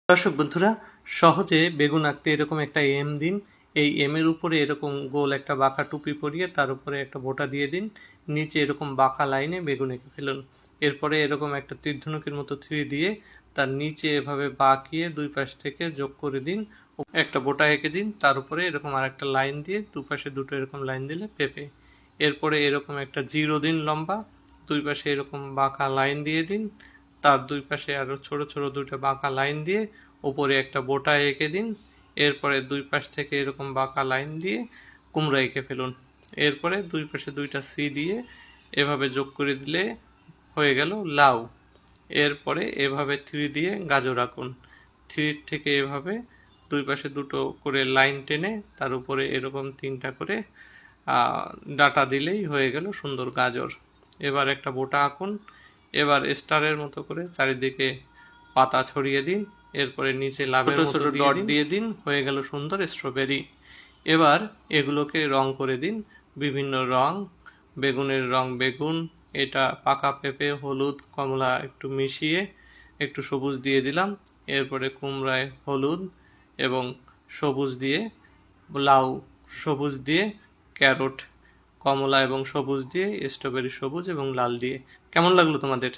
দর্শক বন্ধুরা, সহজে বেগুন আঁকতে এরকম একটা এম দিন। এই এমের উপরে এরকম গোল একটা বাঁকা টুপি পরিয়ে তার উপরে একটা বোঁটা দিয়ে দিন। নিচে এরকম বাঁকা লাইনে বেগুন এঁকে ফেলুন। এরপরে এরকম একটা তীরধনুকের মতো 3 দিয়ে তার নিচে এভাবে বাঁকিয়ে দুই পাশ থেকে যোগ করে দিন। একটা বোঁটা এঁকে দিন, তার উপরে এরকম আরেকটা লাইন দিয়ে দুপাশে দুটো এরকম লাইন দিলে পেঁপে। এরপরে এরকম একটা জিরো দিন লম্বা, দুই পাশে এরকম বাঁকা লাইন দিয়ে দিন, তার দুই পাশে আরো ছোট ছোট দুটো বাঁকা লাইন দিয়ে উপরে একটা বোঁটা এঁকে দিন। এরপরে দুই পাশ থেকে এরকম বাঁকা লাইন দিয়ে কুমড়া এঁকে ফেলুন। এরপরে দুই পাশে দুইটা সি দিয়ে এভাবে যোগ করে দিলে হয়ে গেল লাউ। এরপরে এভাবে 3 দিয়ে গাজর আঁকুন। 3 থেকে এভাবে দুই পাশে দুটো করে লাইন টেনে তার উপরে এরকম 3টা করে ডাটা দিলেই হয়ে গেল সুন্দর গাজর। এবার একটা বোঁটা আঁকুন। এবার স্টারের মতো করে চারিদিকে পাতা ছড়িয়ে দিন। এরপরে নিচে লাভের মতো ডট দিয়ে দিন, হয়ে গেল সুন্দর স্ট্রবেরি। এবার এগুলোকে রং করে দিন বিভিন্ন রং। বেগুনের রং বেগুন, এটা পাকা পেঁপে, হলুদ কমলা একটু মিশিয়ে একটু সবুজ দিয়ে দিলাম। এরপরে কুমড়ায় হলুদ এবং সবুজ দিয়ে, লাউ সবুজ দিয়ে, ক্যারট কমলা এবং সবুজ দিয়ে, স্ট্রবেরি সবুজ এবং লাল দিয়ে। কেমন লাগলো তোমাদের?